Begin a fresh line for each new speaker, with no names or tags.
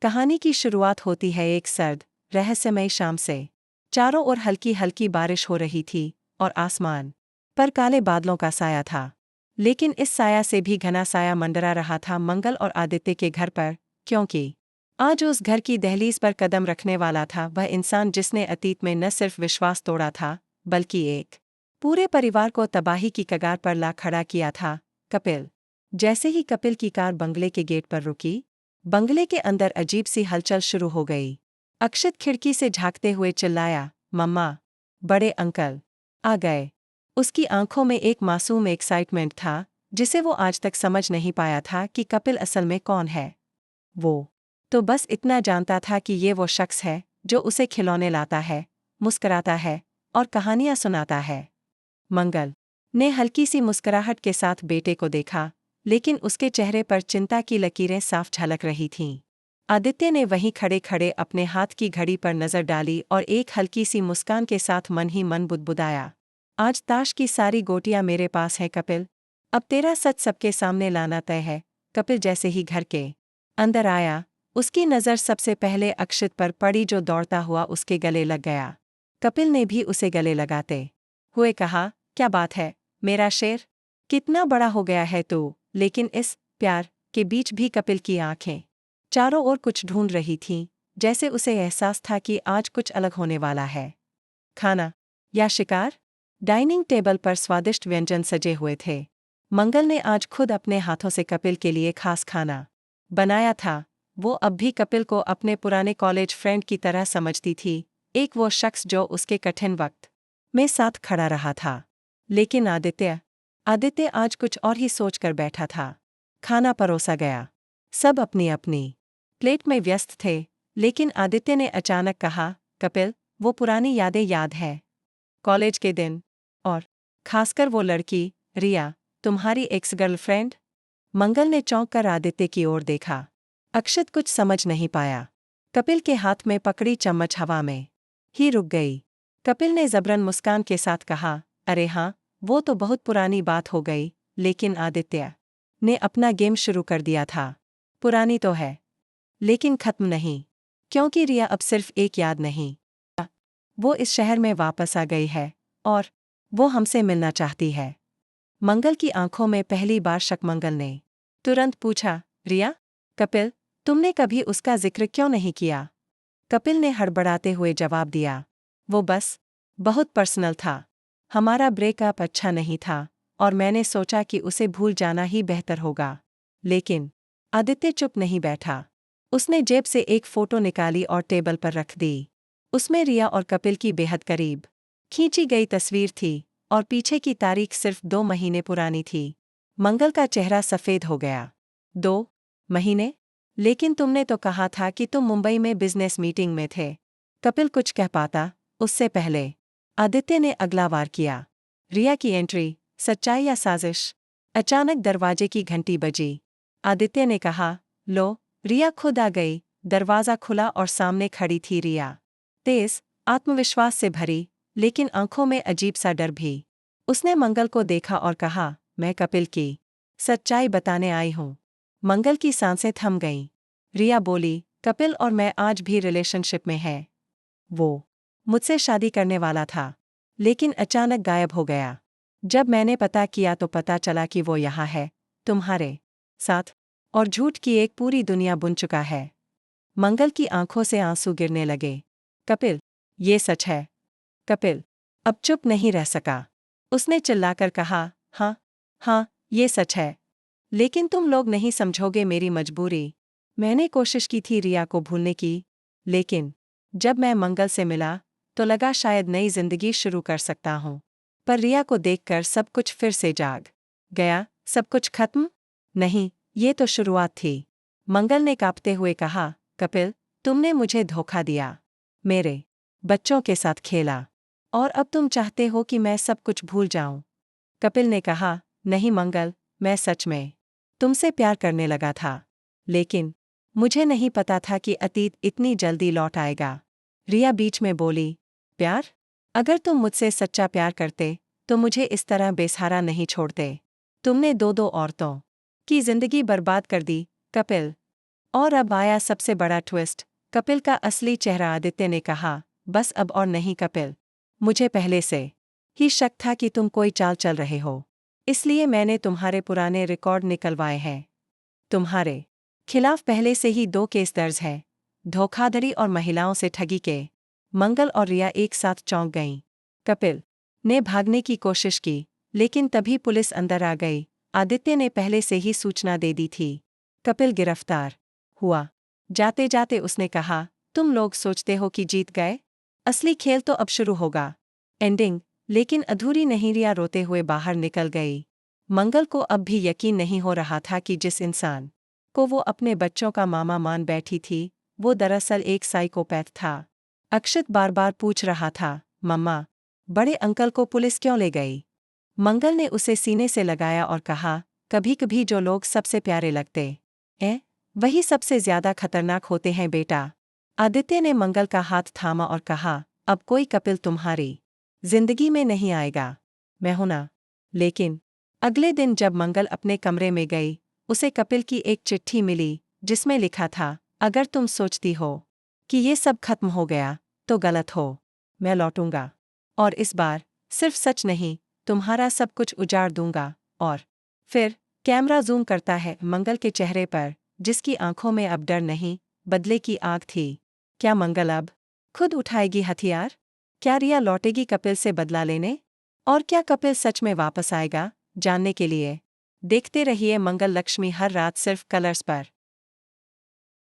कहानी की शुरुआत होती है एक सर्द, रहस्यमय शाम से। चारों ओर हल्की हल्की बारिश हो रही थी और आसमान पर काले बादलों का साया था। लेकिन इस साया से भी घना साया मंडरा रहा था मंगल और आदित्य के घर पर, क्योंकि आज उस घर की दहलीज पर कदम रखने वाला था वह इंसान जिसने अतीत में न सिर्फ विश्वास तोड़ा था, बल्कि एक पूरे परिवार को तबाही की कगार पर ला खड़ा किया था, कपिल। जैसे ही कपिल की कार बंगले के गेट पर रुकी, बंगले के अंदर अजीब सी हलचल शुरू हो गई। अक्षत खिड़की से झांकते हुए चिल्लाया, मम्मा, बड़े अंकल आ गए। उसकी आंखों में एक मासूम एक्साइटमेंट था जिसे वो आज तक समझ नहीं पाया था कि कपिल असल में कौन है। वो तो बस इतना जानता था कि ये वो शख्स है जो उसे खिलौने लाता है, मुस्कराता है और कहानियां सुनाता है। मंगल ने हल्की सी मुस्कुराहट के साथ बेटे को देखा, लेकिन उसके चेहरे पर चिंता की लकीरें साफ झलक रही थीं। आदित्य ने वहीं खड़े खड़े अपने हाथ की घड़ी पर नजर डाली और एक हल्की सी मुस्कान के साथ मन ही मन बुदबुदाया, आज ताश की सारी गोटियां मेरे पास हैं कपिल। अब तेरा सच सबके सामने लाना तय है। कपिल जैसे ही घर के अंदर आया, उसकी नज़र सबसे पहले अक्षित पर पड़ी जो दौड़ता हुआ उसके गले लग गया। कपिल ने भी उसे गले लगाते हुए कहा, क्या बात है मेरा शेर, कितना बड़ा हो गया है तू। लेकिन इस प्यार के बीच भी कपिल की आंखें चारों ओर कुछ ढूंढ रही थीं, जैसे उसे एहसास था कि आज कुछ अलग होने वाला है। खाना या शिकार? डाइनिंग टेबल पर स्वादिष्ट व्यंजन सजे हुए थे। मंगल ने आज खुद अपने हाथों से कपिल के लिए खास खाना बनाया था। वो अब भी कपिल को अपने पुराने कॉलेज फ्रेंड की तरह समझती थी, एक वो शख्स जो उसके कठिन वक्त में साथ खड़ा रहा था। लेकिन आदित्य आज कुछ और ही सोच कर बैठा था। खाना परोसा गया। सब अपनी अपनी प्लेट में व्यस्त थे, लेकिन आदित्य ने अचानक कहा, कपिल, वो पुरानी यादें याद है? कॉलेज के दिन, और खासकर वो लड़की रिया, तुम्हारी एक्स गर्लफ्रेंड? मंगल ने चौंक कर आदित्य की ओर देखा। अक्षत कुछ समझ नहीं पाया। कपिल के हाथ में पकड़ी चम्मच हवा में ही रुक गई। कपिल ने जबरन मुस्कान के साथ कहा, अरे हाँ, वो तो बहुत पुरानी बात हो गई। लेकिन आदित्य ने अपना गेम शुरू कर दिया था। पुरानी तो है, लेकिन खत्म नहीं, क्योंकि रिया अब सिर्फ एक याद नहीं, वो इस शहर में वापस आ गई है और वो हमसे मिलना चाहती है। मंगल की आंखों में पहली बार शक। मंगल ने तुरंत पूछा, रिया? कपिल, तुमने कभी उसका जिक्र क्यों नहीं किया? कपिल ने हड़बड़ाते हुए जवाब दिया, वो बस बहुत पर्सनल था। हमारा ब्रेकअप अच्छा नहीं था और मैंने सोचा कि उसे भूल जाना ही बेहतर होगा। लेकिन आदित्य चुप नहीं बैठा। उसने जेब से एक फोटो निकाली और टेबल पर रख दी। उसमें रिया और कपिल की बेहद करीब खींची गई तस्वीर थी और पीछे की तारीख सिर्फ 2 महीने पुरानी थी। मंगल का चेहरा सफ़ेद हो गया। 2 महीने? लेकिन तुमने तो कहा था कि तुम मुंबई में बिजनेस मीटिंग में थे। कपिल कुछ कह पाता उससे पहले आदित्य ने अगला वार किया। रिया की एंट्री, सच्चाई या साजिश? अचानक दरवाजे की घंटी बजी। आदित्य ने कहा, लो, रिया खुद आ गई। दरवाज़ा खुला और सामने खड़ी थी रिया, तेज, आत्मविश्वास से भरी, लेकिन आंखों में अजीब सा डर भी। उसने मंगल को देखा और कहा, मैं कपिल की सच्चाई बताने आई हूँ। मंगल की सांसें थम गईं। रिया बोली, कपिल और मैं आज भी रिलेशनशिप में हैं। वो मुझसे शादी करने वाला था, लेकिन अचानक गायब हो गया। जब मैंने पता किया तो पता चला कि वो यहाँ है, तुम्हारे साथ, और झूठ की एक पूरी दुनिया बुन चुका है। मंगल की आंखों से आंसू गिरने लगे। कपिल, ये सच है? कपिल अब चुप नहीं रह सका। उसने चिल्लाकर कहा, हाँ, हाँ, ये सच है। लेकिन तुम लोग नहीं समझोगे मेरी मजबूरी। मैंने कोशिश की थी रिया को भूलने की, लेकिन जब मैं मंगल से मिला तो लगा शायद नई जिंदगी शुरू कर सकता हूँ। पर रिया को देखकर सब कुछ फिर से जाग गया। सब कुछ खत्म? नहीं, ये तो शुरुआत थी। मंगल ने कांपते हुए कहा, कपिल, तुमने मुझे धोखा दिया, मेरे बच्चों के साथ खेला, और अब तुम चाहते हो कि मैं सब कुछ भूल जाऊं। कपिल ने कहा, नहीं मंगल, मैं सच में तुमसे प्यार करने लगा था, लेकिन मुझे नहीं पता था कि अतीत इतनी जल्दी लौट आएगा। रिया बीच में बोली, प्यार? अगर तुम मुझसे सच्चा प्यार करते तो मुझे इस तरह बेसहारा नहीं छोड़ते। तुमने दो औरतों की जिंदगी बर्बाद कर दी। कपिल और अब आया सबसे बड़ा ट्विस्ट, कपिल का असली चेहरा। आदित्य ने कहा, बस अब और नहीं कपिल, मुझे पहले से ही शक था कि तुम कोई चाल चल रहे हो, इसलिए मैंने तुम्हारे पुराने रिकॉर्ड निकलवाए हैं। तुम्हारे खिलाफ पहले से ही 2 केस दर्ज हैं, धोखाधड़ी और महिलाओं से ठगी के। मंगल और रिया एक साथ चौंक गईं। कपिल ने भागने की कोशिश की, लेकिन तभी पुलिस अंदर आ गई। आदित्य ने पहले से ही सूचना दे दी थी। कपिल गिरफ्तार हुआ। जाते जाते उसने कहा, तुम लोग सोचते हो कि जीत गए, असली खेल तो अब शुरू होगा। एंडिंग लेकिन अधूरी नहीं। रिया रोते हुए बाहर निकल गई। मंगल को अब भी यकीन नहीं हो रहा था कि जिस इंसान को वो अपने बच्चों का मामा मान बैठी थी, वो दरअसल एक साइकोपैथ था। अक्षत बार बार पूछ रहा था, मम्मा, बड़े अंकल को पुलिस क्यों ले गई? मंगल ने उसे सीने से लगाया और कहा, कभी कभी जो लोग सबसे प्यारे लगते वही सबसे ज्यादा खतरनाक होते हैं बेटा। आदित्य ने मंगल का हाथ थामा और कहा, अब कोई कपिल तुम्हारी जिंदगी में नहीं आएगा, मैं हूं ना। लेकिन अगले दिन जब मंगल अपने कमरे में गई, उसे कपिल की एक चिट्ठी मिली जिसमें लिखा था, अगर तुम सोचती हो कि ये सब खत्म हो गया तो गलत हो। मैं लौटूंगा और इस बार सिर्फ सच नहीं, तुम्हारा सब कुछ उजाड़ दूंगा। और फिर कैमरा जूम करता है मंगल के चेहरे पर, जिसकी आंखों में अब डर नहीं, बदले की आग थी। क्या मंगल अब खुद उठाएगी हथियार? क्या रिया लौटेगी कपिल से बदला लेने? और क्या कपिल सच में वापस आएगा? जानने के लिए देखते रहिए मंगल लक्ष्मी हर रात सिर्फ कलर्स पर।